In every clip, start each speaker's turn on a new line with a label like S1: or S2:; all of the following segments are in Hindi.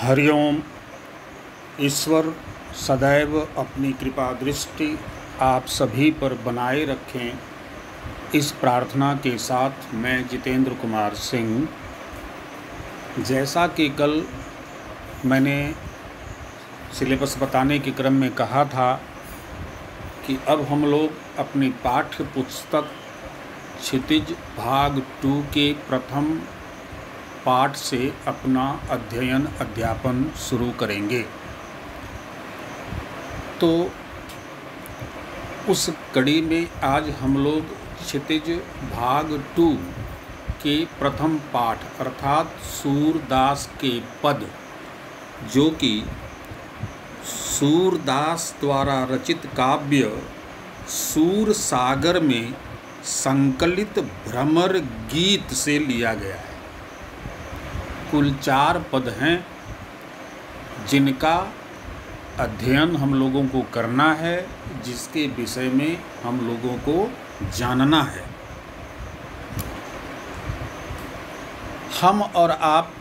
S1: हरिओम। ईश्वर सदैव अपनी कृपा दृष्टि आप सभी पर बनाए रखें, इस प्रार्थना के साथ मैं जितेंद्र कुमार सिंह। जैसा कि कल मैंने सिलेबस बताने के क्रम में कहा था कि अब हम लोग अपनी पाठ्य पुस्तक क्षितिज भाग 2 के प्रथम पाठ से अपना अध्ययन अध्यापन शुरू करेंगे। तो उस कड़ी में आज हम लोग क्षितिज भाग 2 के प्रथम पाठ अर्थात सूरदास के पद, जो कि सूरदास द्वारा रचित काव्य सूर सागर में संकलित भ्रमर गीत से लिया गया है। कुल 4 पद हैं जिनका अध्ययन हम लोगों को करना है, जिसके विषय में हम लोगों को जानना है। हम और आप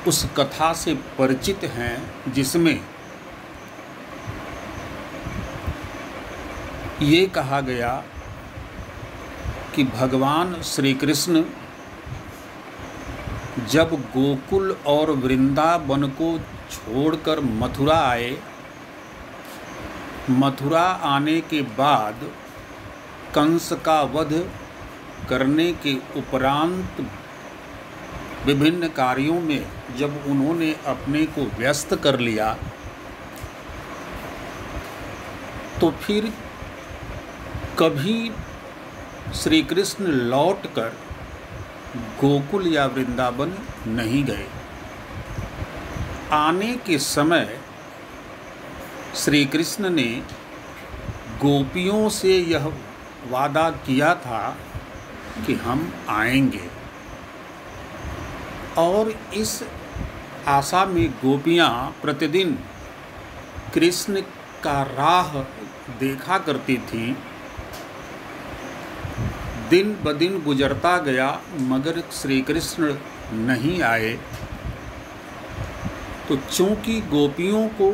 S1: उस कथा से परिचित हैं जिसमें ये कहा गया कि भगवान श्री कृष्ण जब गोकुल और वृंदावन को छोड़कर मथुरा आए, मथुरा आने के बाद कंस का वध करने के उपरांत विभिन्न कार्यों में जब उन्होंने अपने को व्यस्त कर लिया, तो फिर कभी श्री कृष्ण लौटकर गोकुल या वृंदावन नहीं गए। आने के समय श्री कृष्ण ने गोपियों से यह वादा किया था कि हम आएंगे, और इस आशा में गोपियाँ प्रतिदिन कृष्ण का राह देखा करती थीं। दिन ब दिन गुजरता गया मगर श्री कृष्ण नहीं आए। तो चूँकि गोपियों को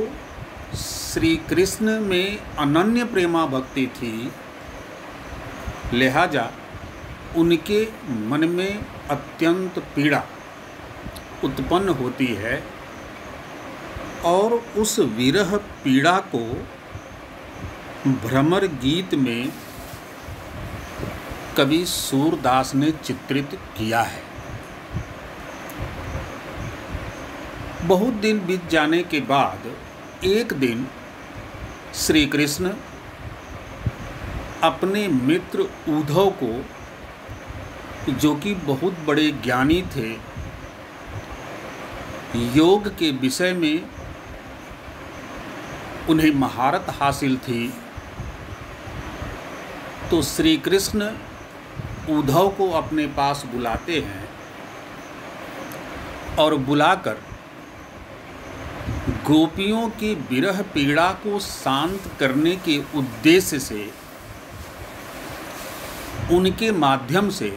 S1: श्री कृष्ण में अनन्य प्रेमा भक्ति थी, लिहाजा उनके मन में अत्यंत पीड़ा उत्पन्न होती है, और उस विरह पीड़ा को भ्रमर गीत में कवि सूरदास ने चित्रित किया है। बहुत दिन बीत जाने के बाद एक दिन श्री कृष्ण अपने मित्र उद्धव को, जो कि बहुत बड़े ज्ञानी थे, योग के विषय में उन्हें महारत हासिल थी, तो श्री कृष्ण उद्धव को अपने पास बुलाते हैं और बुलाकर गोपियों की विरह पीड़ा को शांत करने के उद्देश्य से उनके माध्यम से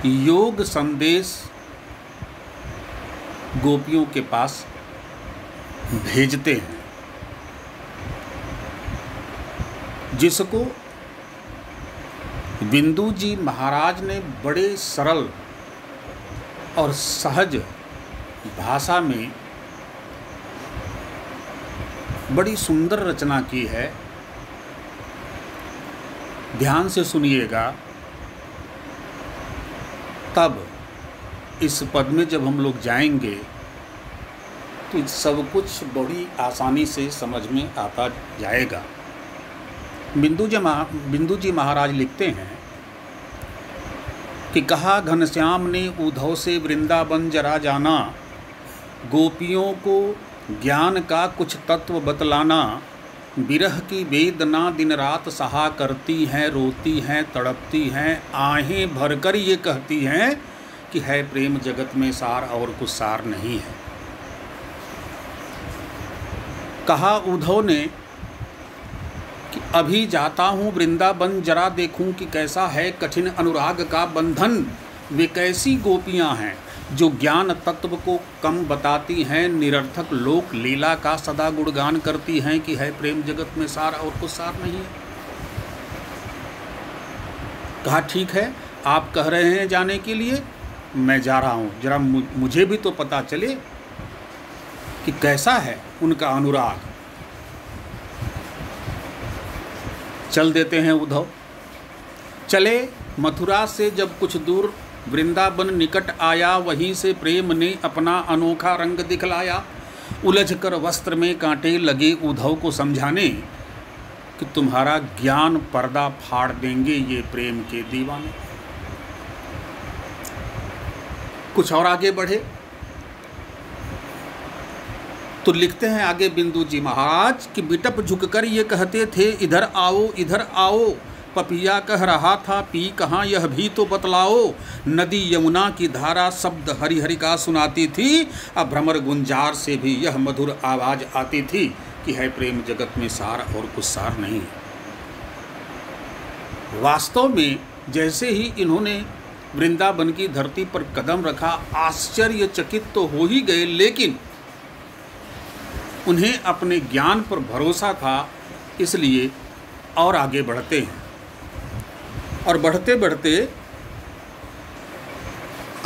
S1: योग संदेश गोपियों के पास भेजते हैं, जिसको बिंदु जी महाराज ने बड़े सरल और सहज भाषा में बड़ी सुंदर रचना की है। ध्यान से सुनिएगा, तब इस पद में जब हम लोग जाएंगे तो सब कुछ बड़ी आसानी से समझ में आता जाएगा। बिंदु जी महाराज लिखते हैं कि कहा घनश्याम ने उद्धव से वृंदावन जरा जाना, गोपियों को ज्ञान का कुछ तत्व बतलाना, विरह की वेदना दिन रात सहा करती हैं, रोती हैं, तड़पती हैं, आहें भरकर ये कहती हैं कि है प्रेम जगत में सार और कुछ सार नहीं है। कहा उद्धव ने कि अभी जाता हूँ वृंदावन, जरा देखूं कि कैसा है कठिन अनुराग का बंधन, वे कैसी गोपियाँ हैं जो ज्ञान तत्व को कम बताती हैं, निरर्थक लोक लीला का सदा गुणगान करती हैं कि है प्रेम जगत में सार और कुछ सार नहीं है। कहा ठीक है, आप कह रहे हैं जाने के लिए, मैं जा रहा हूँ, जरा मुझे भी तो पता चले कि कैसा है उनका अनुराग। चल देते हैं उद्धव। चले, मथुरा से जब कुछ दूर वृंदावन निकट आया, वहीं से प्रेम ने अपना अनोखा रंग दिखलाया। उलझकर वस्त्र में कांटे लगे उद्धव को समझाने कि तुम्हारा ज्ञान पर्दा फाड़ देंगे ये प्रेम के दीवाने। कुछ और आगे बढ़े तो लिखते हैं आगे बिंदु जी महाराज कि बिटप झुककर ये कहते थे, इधर आओ इधर आओ। पपिया कह रहा था, पी कहाँ यह भी तो बतलाओ। नदी यमुना की धारा शब्द हरि हरि का सुनाती थी, अब भ्रमर गुंजार से भी यह मधुर आवाज आती थी कि है प्रेम जगत में सार और कुछ सार नहीं। वास्तव में जैसे ही इन्होंने वृंदावन की धरती पर कदम रखा, आश्चर्यचकित तो हो ही गए, लेकिन उन्हें अपने ज्ञान पर भरोसा था, इसलिए और आगे बढ़ते हैं। और बढ़ते बढ़ते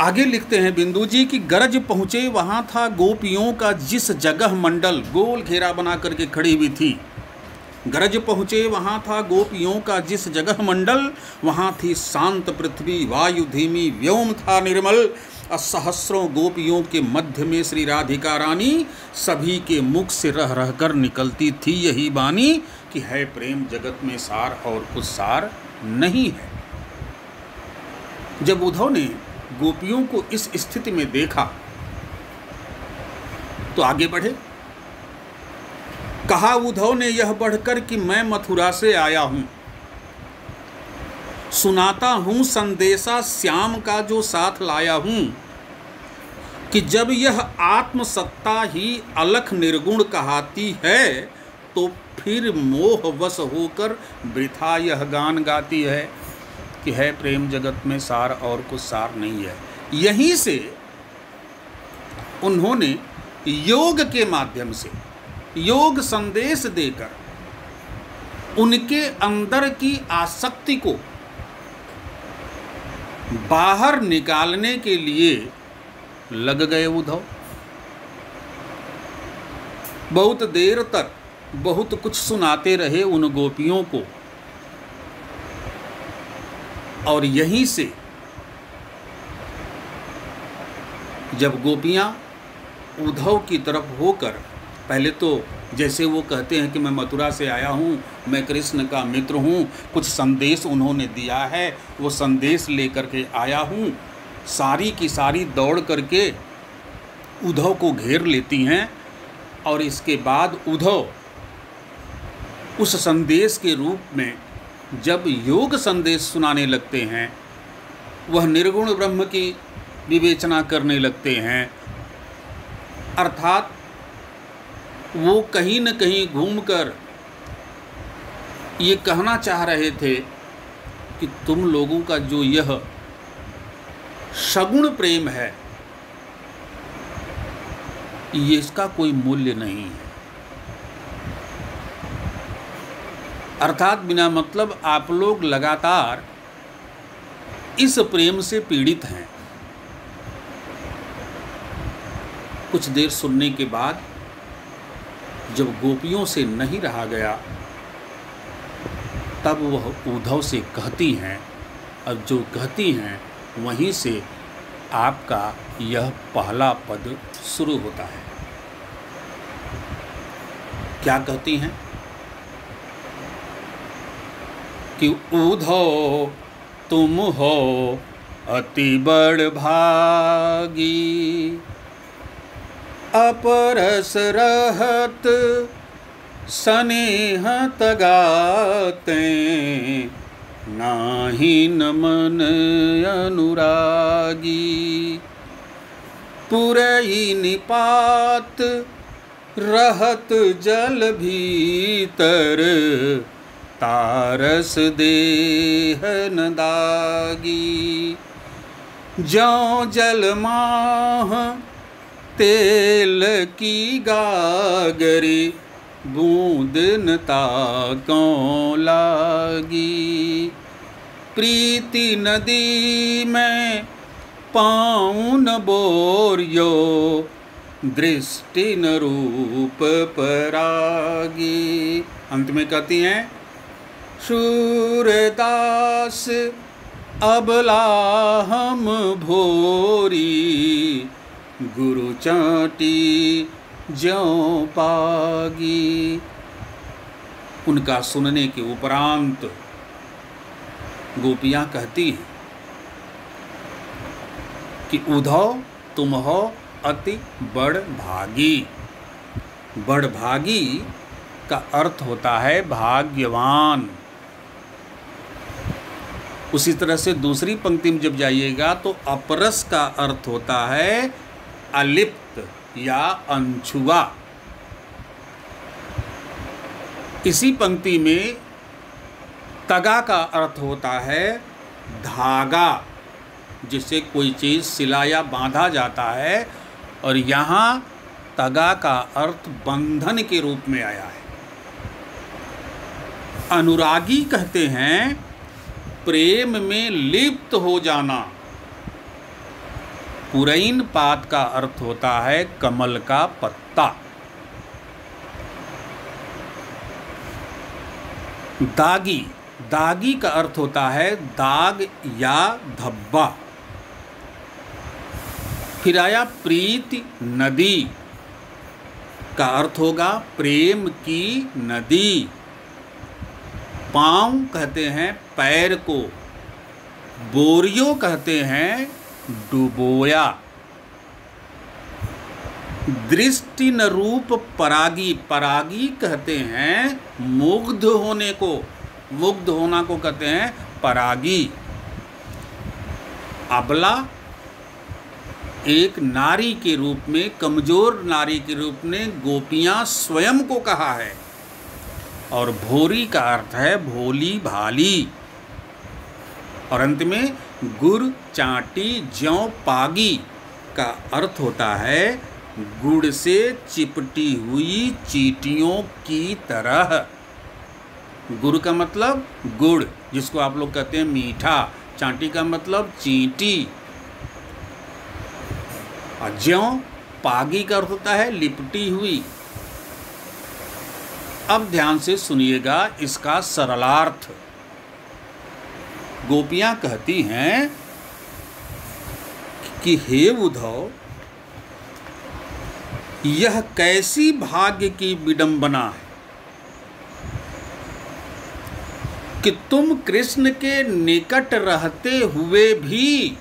S1: आगे लिखते हैं बिंदु जी की गरज पहुँचे वहाँ था गोपियों का जिस जगह मंडल, गोल घेरा बना करके खड़ी हुई थी। गरज पहुँचे वहाँ था गोपियों का जिस जगह मंडल, वहाँ थी शांत पृथ्वी, वायु धीमी, व्योम था निर्मल। असहस्रों गोपियों के मध्य में श्री राधिका रानी, सभी के मुख से रह रह कर निकलती थी यही बानी कि है प्रेम जगत में सार और कुछ सार नहीं है। जब उद्धव ने गोपियों को इस स्थिति में देखा तो आगे बढ़े। कहा उद्धव ने यह बढ़कर कि मैं मथुरा से आया हूं, सुनाता हूं संदेशा श्याम का जो साथ लाया हूं, कि जब यह आत्मसत्ता ही अलख निर्गुण कहाती है, तो फिर मोहवश होकर वृथा यह गान गाती है कि है प्रेम जगत में सार और कुछ सार नहीं है। यहीं से उन्होंने योग के माध्यम से, योग संदेश देकर उनके अंदर की आसक्ति को बाहर निकालने के लिए लग गए उद्धव। बहुत देर तक बहुत कुछ सुनाते रहे उन गोपियों को, और यहीं से जब गोपियां उद्धव की तरफ होकर, पहले तो जैसे वो कहते हैं कि मैं मथुरा से आया हूँ, मैं कृष्ण का मित्र हूँ, कुछ संदेश उन्होंने दिया है, वो संदेश लेकर के आया हूँ, सारी की सारी दौड़ करके उद्धव को घेर लेती हैं। और इसके बाद उद्धव उस संदेश के रूप में जब योग संदेश सुनाने लगते हैं, वह निर्गुण ब्रह्म की विवेचना करने लगते हैं। अर्थात वो कहीं न कहीं घूमकर ये कहना चाह रहे थे कि तुम लोगों का जो यह सगुण प्रेम है, ये इसका कोई मूल्य नहीं है। अर्थात बिना मतलब आप लोग लगातार इस प्रेम से पीड़ित हैं। कुछ देर सुनने के बाद जब गोपियों से नहीं रहा गया, तब वह उद्धव से कहती हैं, और जो कहती हैं वहीं से आपका यह पहला पद शुरू होता है। क्या कहती हैं कि उद्धव तुम हो अति बड़ भागी, अपरस रहत स्नेह तगाते, नाही न मन अनुरागी, पुरई निपात रहत जल भीतर, तारस देह न दागी, ज्यों जलमाह तेल की गागरी, बूंद न ताकों लागी। प्रीति नदी में पाऊँ न बोरियो, दृष्टि न रूप परागी। अंत में कहती हैं, सूरदास अबला हम भोरी, गुरु चाटी ज्यों पागी। उनका सुनने के उपरांत गोपियाँ कहती हैं कि उद्धव तुम हो अति बड़ भागी। बड़ भागी का अर्थ होता है भाग्यवान। उसी तरह से दूसरी पंक्ति में जब जाइएगा तो अपरस का अर्थ होता है अलिप्त या अनछुआ। इसी पंक्ति में तगा का अर्थ होता है धागा, जिससे कोई चीज़ सिला या बांधा जाता है, और यहाँ तगा का अर्थ बंधन के रूप में आया है। अनुरागी कहते हैं प्रेम में लिप्त हो जाना। पुरैन पात का अर्थ होता है कमल का पत्ता। दागी, दागी का अर्थ होता है दाग या धब्बा। फिर आया प्रीति नदी का अर्थ होगा प्रेम की नदी। पाँव कहते हैं पैर को, बोरियो कहते हैं डुबोया। दृष्टि न रूप परागी, परागी कहते हैं मुग्ध होने को, मुग्ध होना को कहते हैं परागी। अबला एक नारी के रूप में, कमजोर नारी के रूप में गोपियां स्वयं को कहा है। और भोरी का अर्थ है भोली भाली। और अंत में गुड़ चाटी ज्यों पागी का अर्थ होता है गुड़ से चिपटी हुई चींटियों की तरह। गुड़ का मतलब गुड़, जिसको आप लोग कहते हैं मीठा। चाटी का मतलब चींटी। और ज्यों पागी का अर्थ होता है लिपटी हुई। अब ध्यान से सुनिएगा इसका सरलार्थ। गोपियां कहती हैं कि हे उद्धव, यह कैसी भाग्य की विडंबना है कि तुम कृष्ण के निकट रहते हुए भी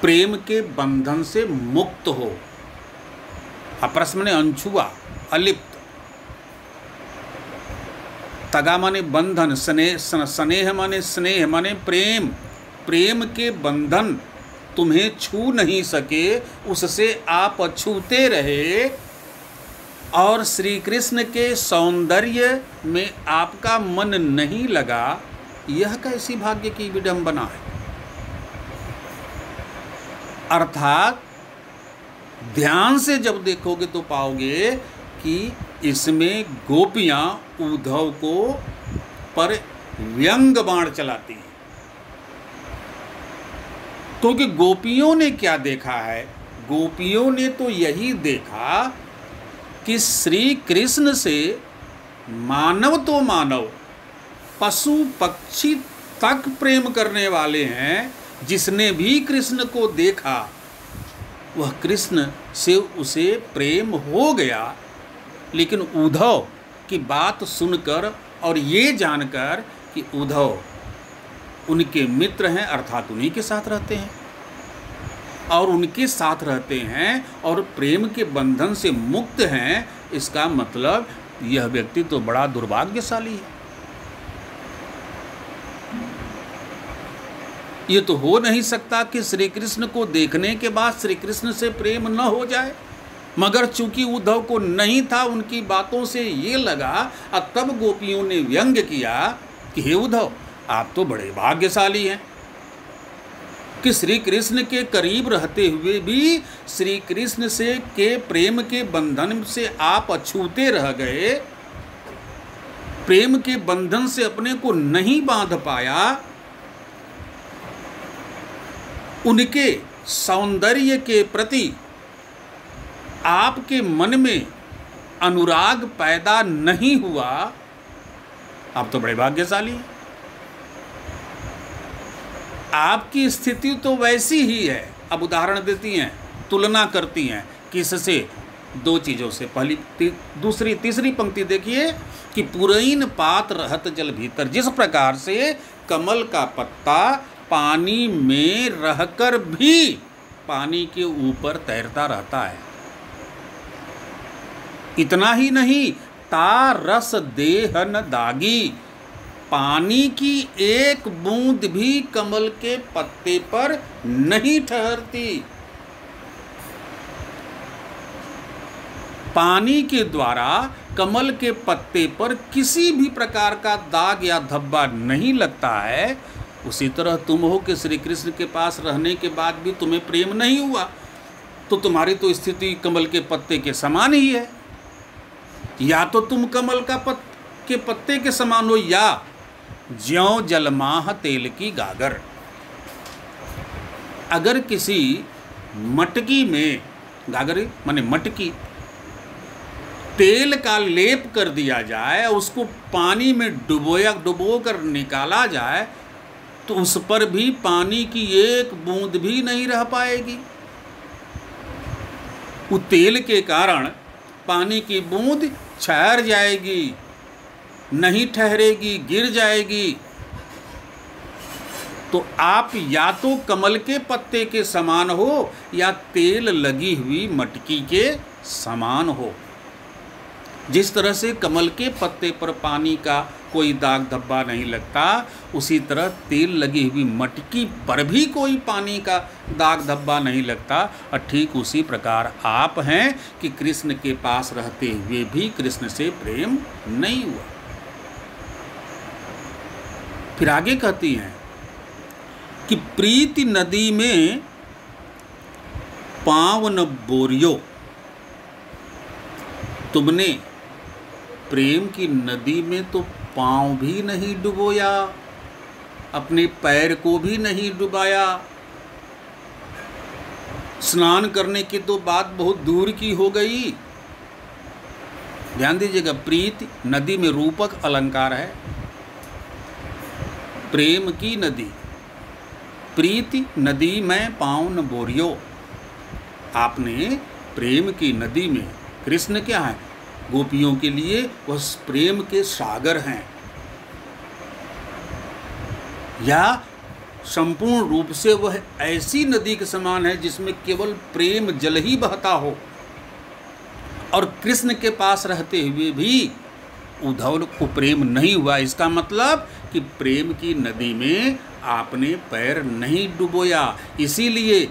S1: प्रेम के बंधन से मुक्त हो। अपरस माने अनछुआ, अलिप्त। तगा माने बंधन, स्नेह माने स्नेह माने प्रेम। प्रेम के बंधन तुम्हें छू नहीं सके, उससे आप अछूते रहे। और श्री कृष्ण के सौंदर्य में आपका मन नहीं लगा। यह कैसी भाग्य की विडंबना है। अर्थात ध्यान से जब देखोगे तो पाओगे कि इसमें गोपियां उद्धव को पर व्यंग बाण चलाती हैं। क्योंकि गोपियों ने क्या देखा है? गोपियों ने तो यही देखा कि श्री कृष्ण से मानव तो मानव, पशु पक्षी तक प्रेम करने वाले हैं। जिसने भी कृष्ण को देखा वह कृष्ण से उसे प्रेम हो गया। लेकिन उद्धव की बात सुनकर और ये जानकर कि उद्धव उनके मित्र हैं, अर्थात उन्हीं के साथ रहते हैं और उनके साथ रहते हैं और प्रेम के बंधन से मुक्त हैं, इसका मतलब यह व्यक्ति तो बड़ा दुर्भाग्यशाली है। ये तो हो नहीं सकता कि श्री कृष्ण को देखने के बाद श्री कृष्ण से प्रेम न हो जाए। मगर चूंकि उद्धव को नहीं था, उनकी बातों से ये लगा और तब गोपियों ने व्यंग किया कि हे उद्धव, आप तो बड़े भाग्यशाली हैं, कि श्री कृष्ण के करीब रहते हुए भी श्री कृष्ण से के प्रेम के बंधन से आप अछूते रह गए, प्रेम के बंधन से अपने को नहीं बांध पाया, उनके सौंदर्य के प्रति आपके मन में अनुराग पैदा नहीं हुआ, आप तो बड़े भाग्यशाली हैं। आपकी स्थिति तो वैसी ही है। अब उदाहरण देती हैं, तुलना करती हैं किससे? दो चीज़ों से। पहली दूसरी तीसरी पंक्ति देखिए कि पुरैन पात रहत जल भीतर, जिस प्रकार से कमल का पत्ता पानी में रहकर भी पानी के ऊपर तैरता रहता है। इतना ही नहीं, ता रस देह न दागी, पानी की एक बूंद भी कमल के पत्ते पर नहीं ठहरती। पानी के द्वारा कमल के पत्ते पर किसी भी प्रकार का दाग या धब्बा नहीं लगता है। उसी तरह तुम हो कि श्री कृष्ण के पास रहने के बाद भी तुम्हें प्रेम नहीं हुआ, तो तुम्हारी तो स्थिति कमल के पत्ते के समान ही है। या तो तुम कमल के पत्ते के समान हो, या ज्यों जलमाह तेल की गागर। अगर किसी मटकी में, गागर माने मटकी, तेल का लेप कर दिया जाए, उसको पानी में डुबो कर निकाला जाए, तो उस पर भी पानी की एक बूंद भी नहीं रह पाएगी। वो तेल के कारण पानी की बूंद ठहर जाएगी, नहीं ठहरेगी, गिर जाएगी। तो आप या तो कमल के पत्ते के समान हो या तेल लगी हुई मटकी के समान हो। जिस तरह से कमल के पत्ते पर पानी का कोई दाग धब्बा नहीं लगता, उसी तरह तेल लगी हुई मटकी पर भी कोई पानी का दाग धब्बा नहीं लगता। और ठीक उसी प्रकार आप हैं कि कृष्ण के पास रहते हुए भी कृष्ण से प्रेम नहीं हुआ। फिर आगे कहती हैं कि प्रीति नदी में पाँव न बोरियो, तुमने प्रेम की नदी में तो पाँव भी नहीं डुबोया, अपने पैर को भी नहीं डुबाया। स्नान करने की तो बात बहुत दूर की हो गई। ध्यान दीजिएगा, प्रीति नदी में रूपक अलंकार है। प्रेम की नदी, प्रीति नदी में पाँव न बोरियो। आपने प्रेम की नदी में, कृष्ण क्या है? गोपियों के लिए वह प्रेम के सागर हैं, या संपूर्ण रूप से वह ऐसी नदी के समान है जिसमें केवल प्रेम जल ही बहता हो। और कृष्ण के पास रहते हुए भी उद्धव को प्रेम नहीं हुआ। इसका मतलब कि प्रेम की नदी में आपने पैर नहीं डुबोया। इसीलिए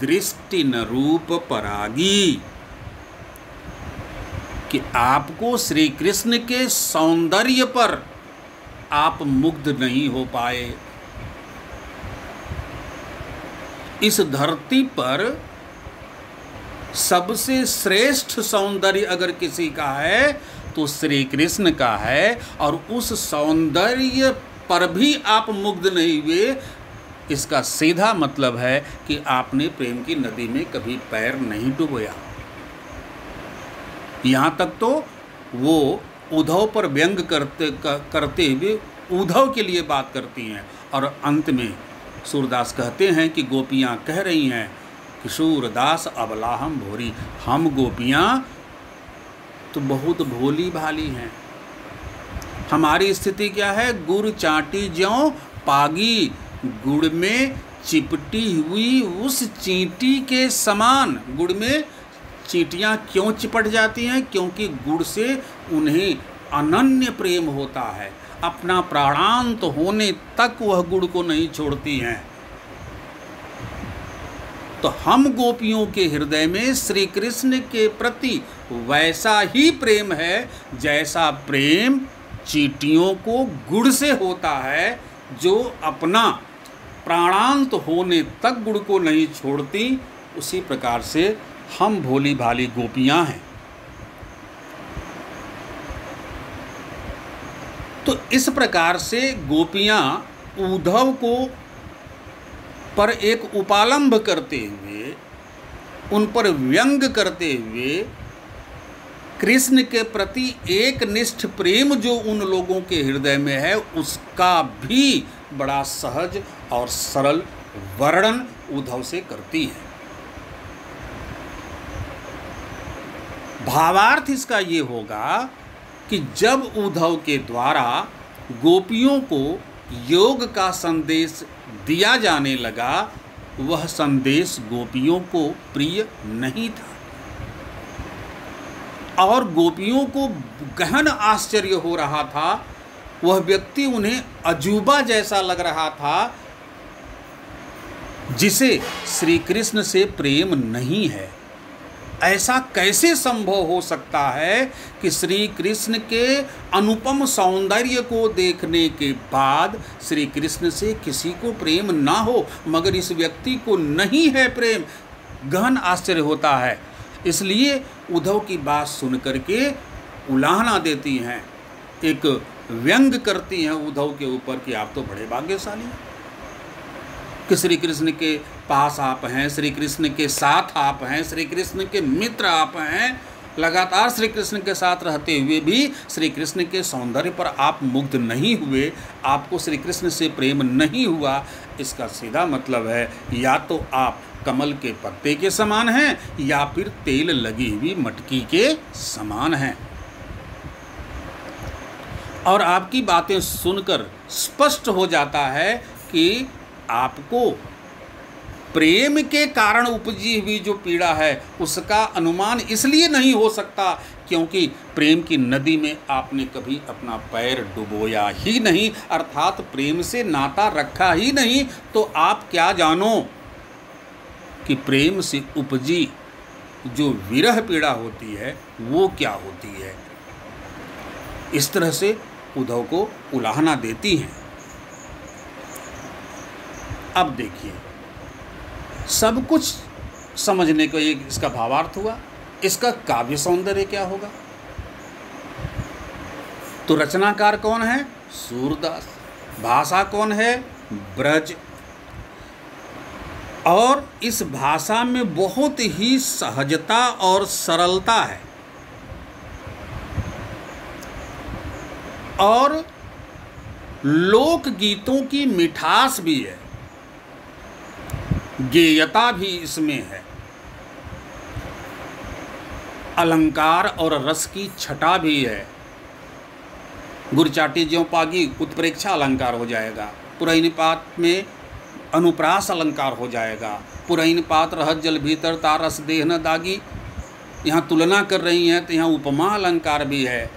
S1: दृष्टि न रूप परागी, कि आपको श्री कृष्ण के सौंदर्य पर आप मुग्ध नहीं हो पाए। इस धरती पर सबसे श्रेष्ठ सौंदर्य अगर किसी का है तो श्री कृष्ण का है, और उस सौंदर्य पर भी आप मुग्ध नहीं हुए। इसका सीधा मतलब है कि आपने प्रेम की नदी में कभी पैर नहीं डुबोया। यहाँ तक तो वो उद्धव पर व्यंग करते हुए उद्धव के लिए बात करती हैं। और अंत में सूरदास कहते हैं कि गोपियाँ कह रही हैं, किशोरदास अबला हम भोरी, हम गोपियाँ तो बहुत भोली भाली हैं। हमारी स्थिति क्या है? गुड़ चाटी ज्यों पागी, गुड़ में चिपटी हुई उस चींटी के समान। गुड़ में चींटियाँ क्यों चिपट जाती हैं? क्योंकि गुड़ से उन्हें अनन्य प्रेम होता है। अपना प्राणांत होने तक वह गुड़ को नहीं छोड़ती हैं। तो हम गोपियों के हृदय में श्री कृष्ण के प्रति वैसा ही प्रेम है जैसा प्रेम चींटियों को गुड़ से होता है, जो अपना प्राणांत होने तक गुण को नहीं छोड़ती, उसी प्रकार से हम भोली भाली गोपियां हैं। तो इस प्रकार से गोपियां उद्धव को पर एक उपालंभ करते हुए, उन पर व्यंग करते हुए, कृष्ण के प्रति एक निष्ठ प्रेम जो उन लोगों के हृदय में है उसका भी बड़ा सहज और सरल वर्णन उद्धव से करती है। भावार्थ इसका ये होगा कि जब उद्धव के द्वारा गोपियों को योग का संदेश दिया जाने लगा, वह संदेश गोपियों को प्रिय नहीं था और गोपियों को गहन आश्चर्य हो रहा था। वह व्यक्ति उन्हें अजूबा जैसा लग रहा था जिसे श्री कृष्ण से प्रेम नहीं है। ऐसा कैसे संभव हो सकता है कि श्री कृष्ण के अनुपम सौंदर्य को देखने के बाद श्री कृष्ण से किसी को प्रेम ना हो, मगर इस व्यक्ति को नहीं है प्रेम। गहन आश्चर्य होता है। इसलिए उद्धव की बात सुन करके उलाहना देती हैं, एक व्यंग करती हैं उद्धव के ऊपर कि आप तो बड़े भाग्यशाली हैं कि श्री कृष्ण के पास आप हैं, श्री कृष्ण के साथ आप हैं, श्री कृष्ण के मित्र आप हैं। लगातार श्री कृष्ण के साथ रहते हुए भी श्री कृष्ण के सौंदर्य पर आप मुग्ध नहीं हुए, आपको श्री कृष्ण से प्रेम नहीं हुआ। इसका सीधा मतलब है या तो आप कमल के पत्ते के समान हैं या फिर तेल लगी हुई मटकी के समान हैं। और आपकी बातें सुनकर स्पष्ट हो जाता है कि आपको प्रेम के कारण उपजी हुई जो पीड़ा है उसका अनुमान इसलिए नहीं हो सकता क्योंकि प्रेम की नदी में आपने कभी अपना पैर डुबोया ही नहीं, अर्थात प्रेम से नाता रखा ही नहीं। तो आप क्या जानो कि प्रेम से उपजी जो विरह पीड़ा होती है वो क्या होती है। इस तरह से उद्धव को उलाहना देती हैं। अब देखिए, सब कुछ समझने को एक इसका भावार्थ हुआ, इसका काव्य सौंदर्य क्या होगा। तो रचनाकार कौन है? सूरदास। भाषा कौन है? ब्रज। और इस भाषा में बहुत ही सहजता और सरलता है और लोकगीतों की मिठास भी है, गेयता भी इसमें है, अलंकार और रस की छटा भी है। गुरचाटी ज्यों पागी उत्प्रेक्षा अलंकार हो जाएगा, पुरैनिपात में अनुप्रास अलंकार हो जाएगा, पुरैनिपात रहत जल भीतर तारस देह न दागी। यहाँ तुलना कर रही हैं तो यहाँ उपमा अलंकार भी है।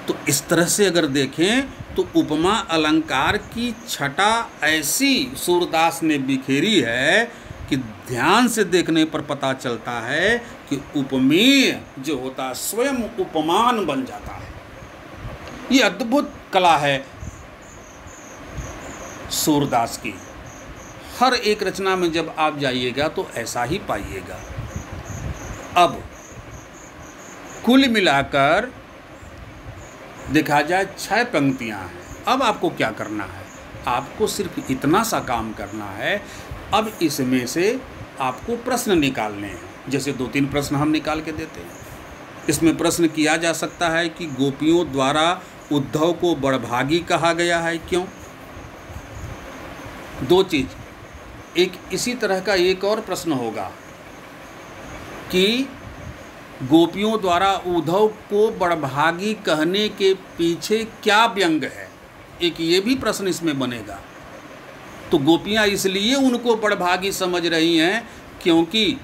S1: तो इस तरह से अगर देखें तो उपमा अलंकार की छटा ऐसी सूरदास ने बिखेरी है कि ध्यान से देखने पर पता चलता है कि उपमेय जो होता है स्वयं उपमान बन जाता है। ये अद्भुत कला है सूरदास की। हर एक रचना में जब आप जाइएगा तो ऐसा ही पाइएगा। अब कुल मिलाकर देखा जाए 6 पंक्तियां हैं। अब आपको क्या करना है? आपको सिर्फ इतना सा काम करना है। अब इसमें से आपको प्रश्न निकालने हैं। जैसे 2-3 प्रश्न हम निकाल के देते हैं। इसमें प्रश्न किया जा सकता है कि गोपियों द्वारा उद्धव को बड़भागी कहा गया है, क्यों? 2 चीज़। एक इसी तरह का एक और प्रश्न होगा कि गोपियों द्वारा उद्धव को बड़भागी कहने के पीछे क्या व्यंग है, एक ये भी प्रश्न इसमें बनेगा। तो गोपियाँ इसलिए उनको बड़भागी समझ रही हैं क्योंकि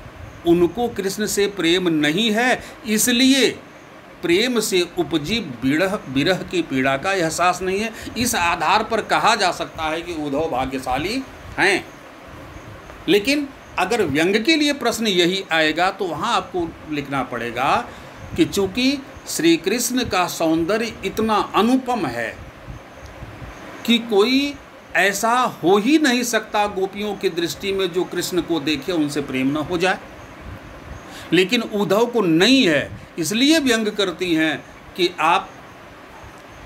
S1: उनको कृष्ण से प्रेम नहीं है, इसलिए प्रेम से उपजी विरह की पीड़ा का एहसास नहीं है। इस आधार पर कहा जा सकता है कि उद्धव भाग्यशाली हैं। लेकिन अगर व्यंग के लिए प्रश्न यही आएगा तो वहाँ आपको लिखना पड़ेगा कि चूँकि श्री कृष्ण का सौंदर्य इतना अनुपम है कि कोई ऐसा हो ही नहीं सकता गोपियों की दृष्टि में जो कृष्ण को देखे उनसे प्रेम न हो जाए। लेकिन उद्धव को नहीं है, इसलिए व्यंग करती हैं कि आप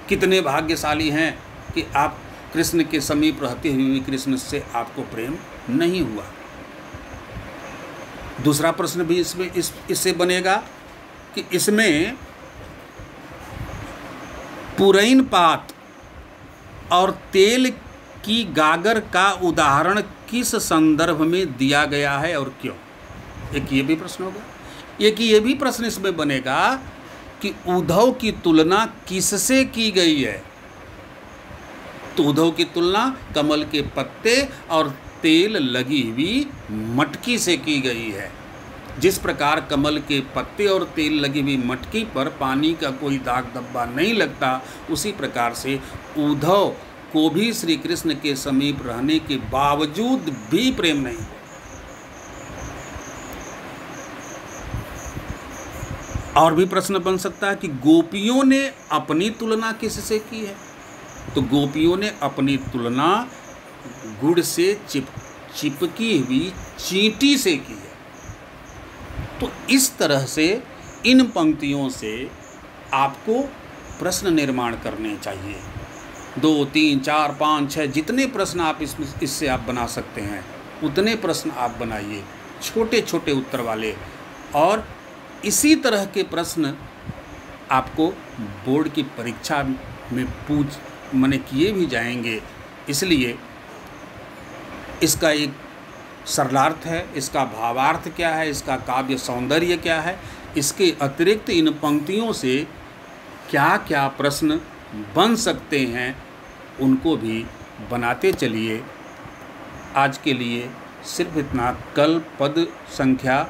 S1: कितने भाग्यशाली हैं कि आप कृष्ण के समीप रहते हुए भी कृष्ण से आपको प्रेम नहीं हुआ। दूसरा प्रश्न भी इससे बनेगा कि इसमें पुरैन पात और तेल की गागर का उदाहरण किस संदर्भ में दिया गया है और क्यों? एक ये भी प्रश्न होगा। एक ये भी प्रश्न इसमें बनेगा कि उद्धव की तुलना किससे की गई है? तो उद्धव की तुलना कमल के पत्ते और तेल लगी हुई मटकी से की गई है। जिस प्रकार कमल के पत्ते और तेल लगी हुई मटकी पर पानी का कोई दाग धब्बा नहीं लगता, उसी प्रकार से उद्धव को भी श्री कृष्ण के समीप रहने के बावजूद भी प्रेम नहीं। और भी प्रश्न बन सकता है कि गोपियों ने अपनी तुलना किससे की है? तो गोपियों ने अपनी तुलना गुड़ से चिपकी हुई चींटी से की है। तो इस तरह से इन पंक्तियों से आपको प्रश्न निर्माण करने चाहिए। 2, 3, 4, 5, 6 जितने प्रश्न आप इससे आप बना सकते हैं उतने प्रश्न आप बनाइए, छोटे छोटे उत्तर वाले। और इसी तरह के प्रश्न आपको बोर्ड की परीक्षा में किए भी जाएंगे। इसलिए इसका एक सरलार्थ है, इसका भावार्थ क्या है, इसका काव्य सौंदर्य क्या है, इसके अतिरिक्त इन पंक्तियों से क्या क्या प्रश्न बन सकते हैं उनको भी बनाते चलिए। आज के लिए सिर्फ इतना। कल पद संख्या